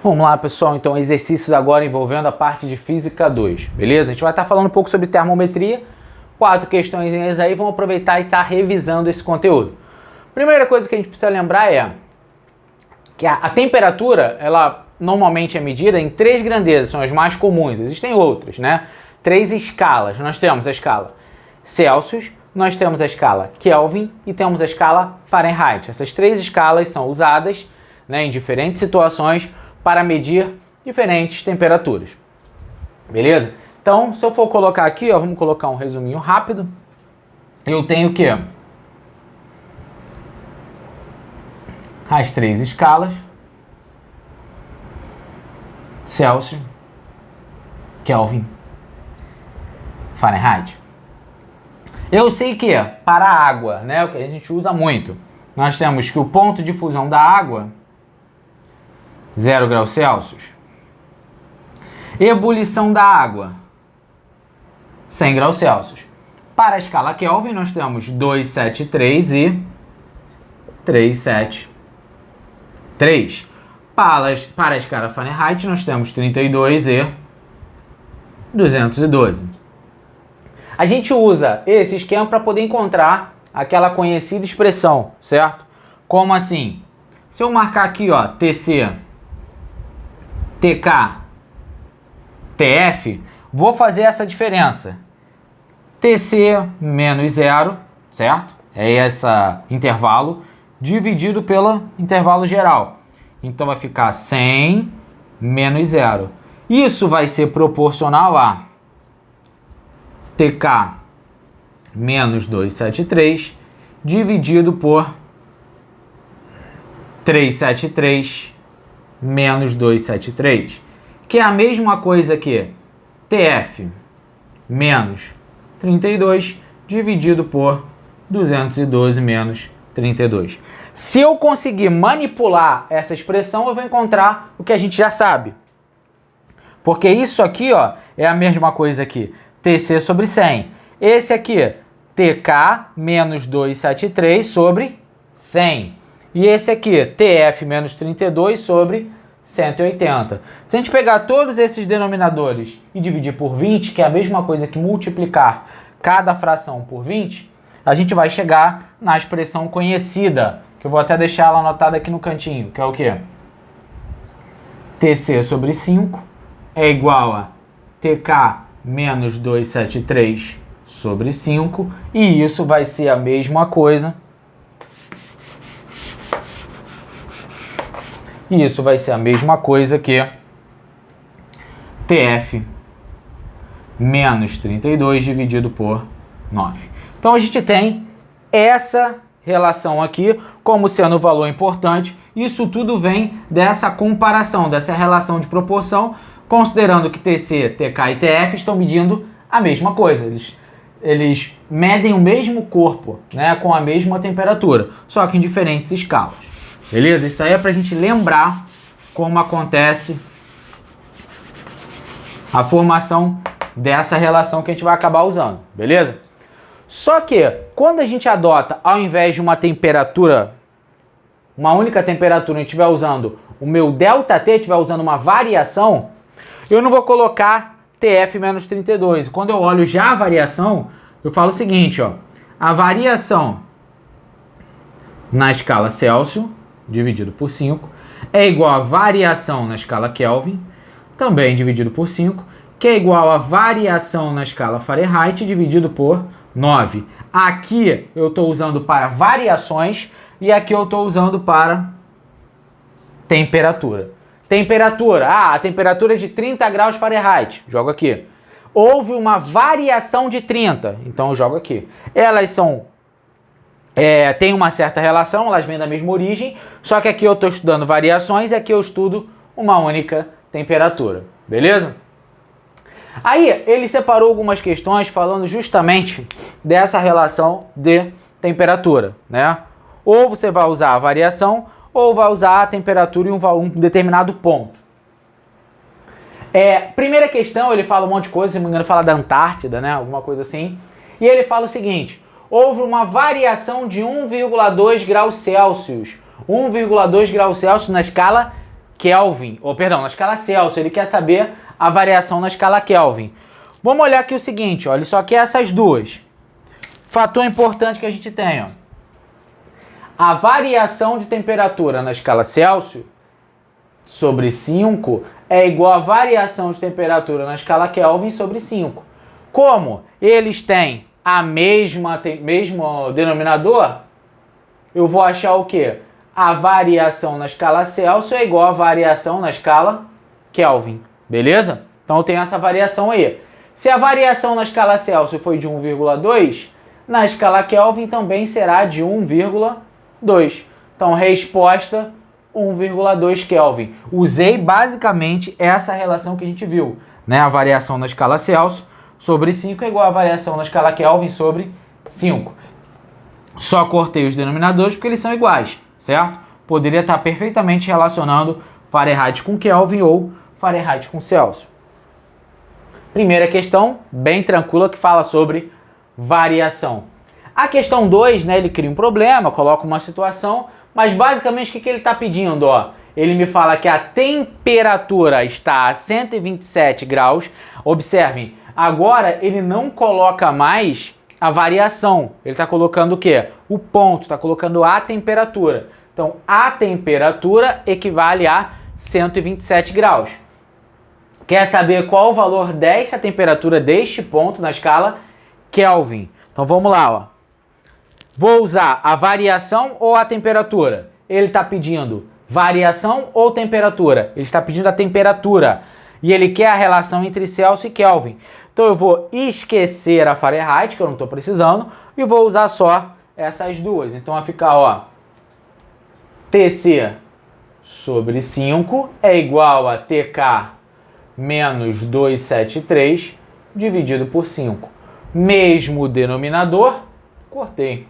Vamos lá, pessoal, então exercícios agora envolvendo a parte de Física 2, beleza? A gente vai estar falando um pouco sobre termometria, 4 questões aí, vamos aproveitar e estar revisando esse conteúdo. Primeira coisa que a gente precisa lembrar é que a temperatura, ela normalmente é medida em 3 grandezas, são as mais comuns, existem outras, né? 3 escalas, nós temos a escala Celsius, nós temos a escala Kelvin e temos a escala Fahrenheit. Essas 3 escalas são usadas, né, em diferentes situações para medir diferentes temperaturas. Beleza? Então, se eu for colocar aqui, ó, vamos colocar um resuminho rápido. Eu tenho o quê? As 3 escalas. Celsius, Kelvin, Fahrenheit. Eu sei que para a água, né, o que a gente usa muito, nós temos que o ponto de fusão da água 0 graus Celsius. Ebulição da água, 100 graus Celsius. Para a escala Kelvin, nós temos 273 e 373. Para a escala Fahrenheit, nós temos 32 e 212. A gente usa esse esquema para poder encontrar aquela conhecida expressão, certo? Como assim? Se eu marcar aqui, ó, TC, TK, TF, vou fazer essa diferença. TC menos 0, certo? É esse intervalo dividido pelo intervalo geral. Então vai ficar 100 menos 0. Isso vai ser proporcional a TK menos 273 dividido por 373 menos 273, que é a mesma coisa que TF menos 32 dividido por 212 menos 32. Se eu conseguir manipular essa expressão, eu vou encontrar o que a gente já sabe. Porque isso aqui, ó, é a mesma coisa aqui, TC sobre 100. Esse aqui, TK menos 273 sobre 100. E esse aqui, TF menos 32 sobre 180. Se a gente pegar todos esses denominadores e dividir por 20, que é a mesma coisa que multiplicar cada fração por 20, a gente vai chegar na expressão conhecida, que eu vou até deixar ela anotada aqui no cantinho, que é o quê? TC sobre 5 é igual a TK menos 273 sobre 5, e isso vai ser a mesma coisa. E isso vai ser a mesma coisa que TF menos 32 dividido por 9. Então a gente tem essa relação aqui como sendo um valor importante. Isso tudo vem dessa comparação, dessa relação de proporção, considerando que TC, TK e TF estão medindo a mesma coisa. Eles medem o mesmo corpo, né, com a mesma temperatura, só que em diferentes escalas. Beleza? Isso aí é pra gente lembrar como acontece a formação dessa relação que a gente vai acabar usando. Beleza? Só que, quando a gente adota, ao invés de uma temperatura, uma única temperatura, a gente estiver usando o meu ΔT, estiver usando uma variação, eu não vou colocar TF menos 32. Quando eu olho já a variação, eu falo o seguinte, ó. A variação na escala Celsius dividido por 5 é igual a variação na escala Kelvin, também dividido por 5, que é igual a variação na escala Fahrenheit dividido por 9. Aqui eu estou usando para variações e aqui eu estou usando para temperatura. Temperatura, a temperatura é de 30 graus Fahrenheit, jogo aqui. Houve uma variação de 30, então eu jogo aqui. Elas são tem uma certa relação, elas vêm da mesma origem, só que aqui eu estou estudando variações e aqui eu estudo uma única temperatura, beleza? Aí ele separou algumas questões falando justamente dessa relação de temperatura, né? Ou você vai usar a variação, ou vai usar a temperatura em um determinado ponto. Primeira questão, ele fala um monte de coisa, se não me engano, fala da Antártida, né? Alguma coisa assim. E ele fala o seguinte: houve uma variação de 1,2 graus Celsius. 1,2 graus Celsius na escala Kelvin, ou perdão, na escala Celsius, ele quer saber a variação na escala Kelvin. Vamos olhar aqui o seguinte, ó, ele só quer essas duas. Fator importante que a gente tem, ó. A variação de temperatura na escala Celsius sobre 5 é igual à variação de temperatura na escala Kelvin sobre 5. Como eles têm mesmo denominador, eu vou achar o quê? A variação na escala Celsius é igual à variação na escala Kelvin, beleza? Então eu tenho essa variação aí. Se a variação na escala Celsius foi de 1,2, na escala Kelvin também será de 1,2. Então resposta 1,2 Kelvin. Usei basicamente essa relação que a gente viu, né? A variação na escala Celsius sobre 5 é igual à variação na escala Kelvin sobre 5. Só cortei os denominadores porque eles são iguais, certo? Poderia estar perfeitamente relacionando Fahrenheit com Kelvin ou Fahrenheit com Celsius. Primeira questão, bem tranquila, que fala sobre variação. A questão 2, né, ele cria um problema, coloca uma situação, mas basicamente o que ele está pedindo? Ó? Ele me fala que a temperatura está a 127 graus. Observem, agora ele não coloca mais a variação. Ele está colocando o quê? O ponto, está colocando a temperatura. Então, a temperatura equivale a 127 graus. Quer saber qual o valor desta temperatura, deste ponto na escala Kelvin? Então, vamos lá, ó. Vou usar a variação ou a temperatura? Ele está pedindo variação ou temperatura? Ele está pedindo a temperatura. E ele quer a relação entre Celsius e Kelvin. Então eu vou esquecer a Fahrenheit, que eu não estou precisando, e vou usar só essas duas. Então vai ficar, ó, TC sobre 5 é igual a TK menos 273 dividido por 5. Mesmo denominador, cortei.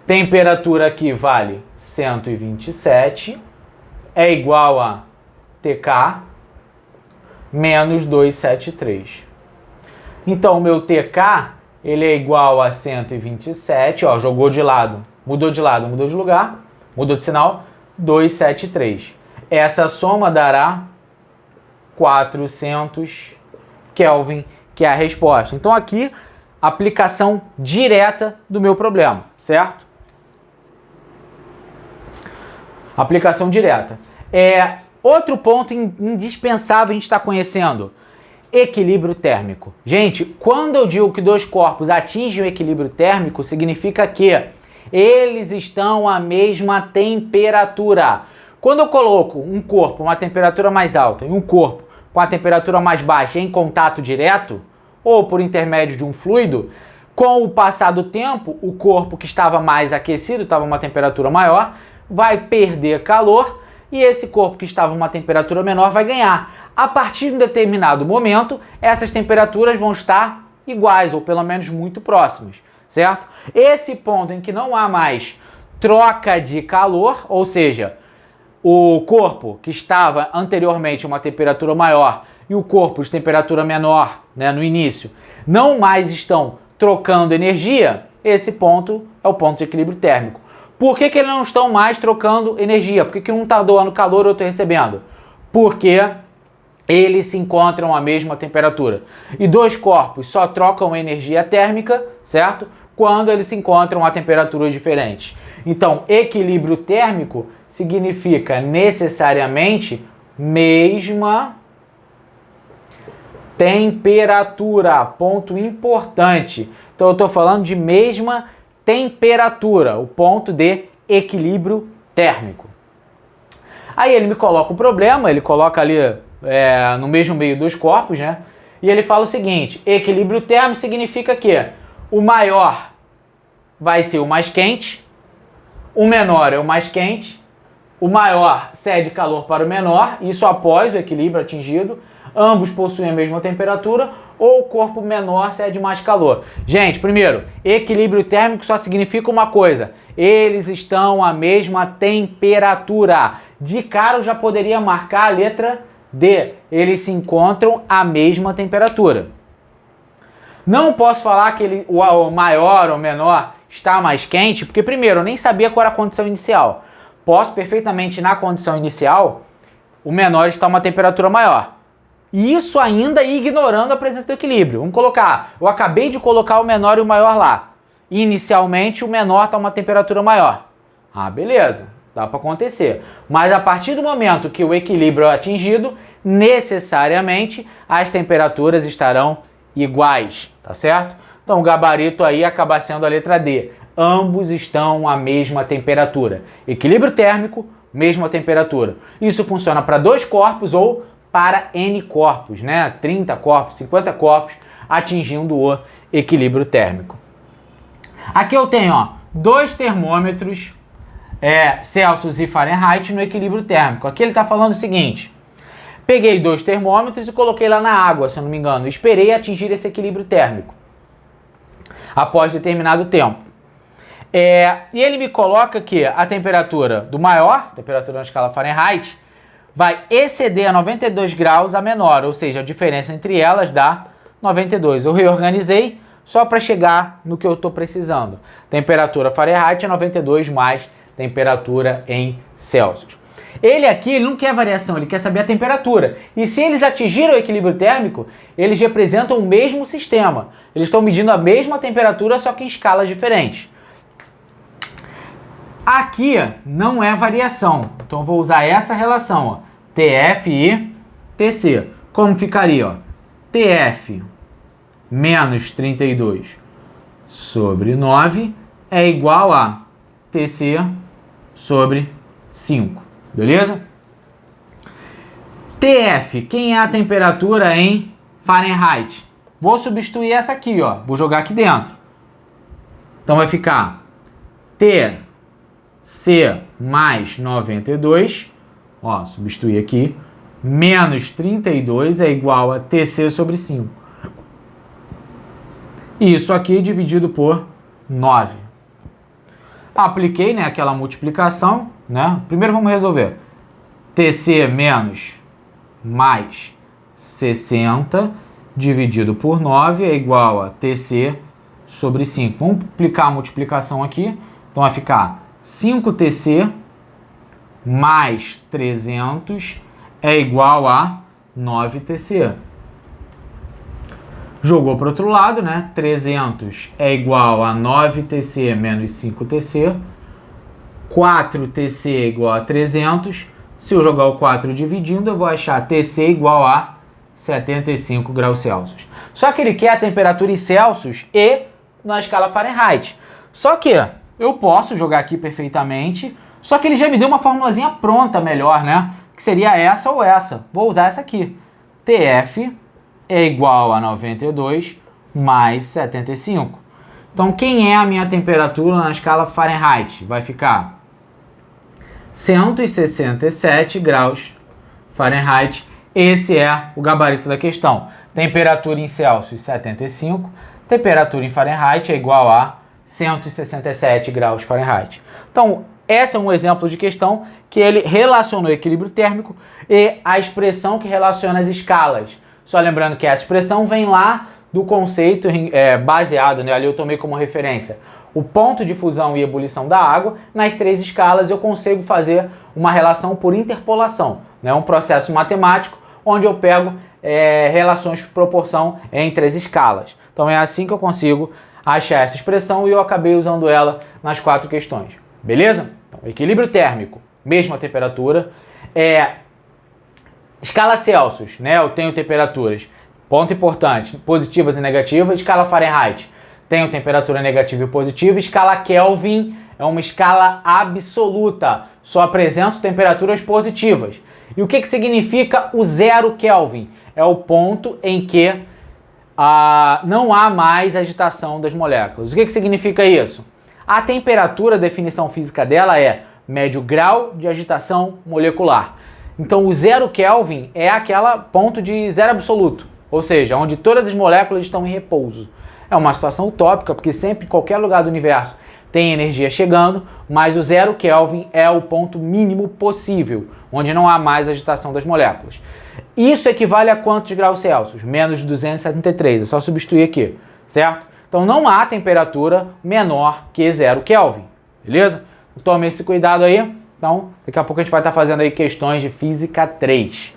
Temperatura aqui vale 127, é igual a TK menos 273. Então, o meu TK, ele é igual a 127, ó, jogou de lado, mudou de lugar, mudou de sinal, 273. Essa soma dará 400 Kelvin, que é a resposta. Então, aqui, aplicação direta do meu problema, certo? Aplicação direta. Outro ponto indispensável a gente está conhecendo, equilíbrio térmico. Gente, quando eu digo que dois corpos atingem o equilíbrio térmico, significa que eles estão à mesma temperatura. Quando eu coloco um corpo, uma temperatura mais alta, e um corpo com a temperatura mais baixa em contato direto, ou por intermédio de um fluido, com o passar do tempo, o corpo que estava mais aquecido, estava uma temperatura maior, vai perder calor, e esse corpo que estava uma temperatura menor vai ganhar. A partir de um determinado momento, essas temperaturas vão estar iguais, ou pelo menos muito próximas, certo? Esse ponto em que não há mais troca de calor, ou seja, o corpo que estava anteriormente a uma temperatura maior e o corpo de temperatura menor, né, no início, não mais estão trocando energia, esse ponto é o ponto de equilíbrio térmico. Por que eles não estão mais trocando energia? Por que um está doando calor e eu estou recebendo? Porque eles se encontram à mesma temperatura. E dois corpos só trocam energia térmica, certo? Quando eles se encontram a temperaturas diferentes. Então, equilíbrio térmico significa necessariamente mesma temperatura. Ponto importante. Então, eu estou falando de mesma temperatura, o ponto de equilíbrio térmico. Aí ele me coloca o problema, ele coloca ali no mesmo meio dos corpos, né? E ele fala o seguinte: equilíbrio térmico significa que o maior vai ser o mais quente, o menor é o mais quente, o maior cede calor para o menor, isso após o equilíbrio atingido, ambos possuem a mesma temperatura, ou o corpo menor cede mais calor. Gente, primeiro, equilíbrio térmico só significa uma coisa: eles estão à mesma temperatura. De cara eu já poderia marcar a letra D. Eles se encontram à mesma temperatura. Não posso falar que o maior ou menor está mais quente, porque primeiro, eu nem sabia qual era a condição inicial. Posso perfeitamente, na condição inicial, o menor está a uma temperatura maior. E isso ainda ignorando a presença do equilíbrio. Vamos colocar, eu acabei de colocar o menor e o maior lá. Inicialmente o menor está a uma temperatura maior. Ah, beleza, dá para acontecer. Mas a partir do momento que o equilíbrio é atingido, necessariamente as temperaturas estarão iguais, tá certo? Então o gabarito aí acaba sendo a letra D. Ambos estão à mesma temperatura. Equilíbrio térmico, mesma temperatura. Isso funciona para 2 corpos ou para N corpos, né? 30 corpos, 50 corpos, atingindo o equilíbrio térmico. Aqui eu tenho, ó, 2 termômetros Celsius e Fahrenheit no equilíbrio térmico. Aqui ele está falando o seguinte: peguei 2 termômetros e coloquei lá na água, se eu não me engano, e esperei atingir esse equilíbrio térmico após determinado tempo. E ele me coloca que a temperatura do maior, temperatura na escala Fahrenheit, vai exceder a 92 graus a menor, ou seja, a diferença entre elas dá 92. Eu reorganizei só para chegar no que eu estou precisando. Temperatura Fahrenheit é 92 mais temperatura em Celsius. Ele aqui ele não quer variação, ele quer saber a temperatura. E se eles atingiram o equilíbrio térmico, eles representam o mesmo sistema. Eles estão medindo a mesma temperatura, só que em escalas diferentes. Aqui não é variação, então eu vou usar essa relação, ó, TF e TC. Como ficaria? Ó? TF menos 32 sobre 9 é igual a TC sobre 5, beleza? TF, quem é a temperatura em Fahrenheit? Vou substituir essa aqui, ó, vou jogar aqui dentro. Então vai ficar TC mais 92, ó, substituir aqui, menos 32 é igual a TC sobre 5. Isso aqui dividido por 9. Apliquei, né, aquela multiplicação, né? Primeiro vamos resolver. TC menos mais 60 dividido por 9 é igual a TC sobre 5. Vamos aplicar a multiplicação aqui. Então vai ficar 5TC mais 300 é igual a 9TC. Jogou para o outro lado, né? 300 é igual a 9TC menos 5TC. 4TC é igual a 300. Se eu jogar o 4 dividindo, eu vou achar TC igual a 75 graus Celsius. Só que ele quer a temperatura em Celsius e na escala Fahrenheit. Só que eu posso jogar aqui perfeitamente, só que ele já me deu uma formulazinha pronta melhor, né? Que seria essa ou essa. Vou usar essa aqui. TF é igual a 92 mais 75. Então, quem é a minha temperatura na escala Fahrenheit? Vai ficar 167 graus Fahrenheit. Esse é o gabarito da questão. Temperatura em Celsius, 75. Temperatura em Fahrenheit é igual a 167 graus Fahrenheit. Então, esse é um exemplo de questão que ele relacionou o equilíbrio térmico e a expressão que relaciona as escalas. Só lembrando que essa expressão vem lá do conceito baseado, né? Ali eu tomei como referência o ponto de fusão e ebulição da água. Nas 3 escalas eu consigo fazer uma relação por interpolação, né? Um processo matemático onde eu pego relações de proporção entre as escalas. Então é assim que eu consigo achar essa expressão e eu acabei usando ela nas 4 questões. Beleza? Então, equilíbrio térmico, mesma temperatura. Escala Celsius, né? Eu tenho temperaturas, ponto importante, positivas e negativas. Escala Fahrenheit, tenho temperatura negativa e positiva. Escala Kelvin é uma escala absoluta, só apresento temperaturas positivas. E o que significa o 0 Kelvin? É o ponto em que não há mais agitação das moléculas. O que significa isso? A temperatura, a definição física dela é médio grau de agitação molecular. Então o 0 Kelvin é aquela ponto de zero absoluto, ou seja, onde todas as moléculas estão em repouso. É uma situação utópica, porque sempre, em qualquer lugar do universo, tem energia chegando, mas o 0 Kelvin é o ponto mínimo possível, onde não há mais agitação das moléculas. Isso equivale a quantos graus Celsius? Menos 273, é só substituir aqui, certo? Então não há temperatura menor que 0 Kelvin, beleza? Tome esse cuidado aí, Então, daqui a pouco a gente vai estar fazendo aí questões de Física 3.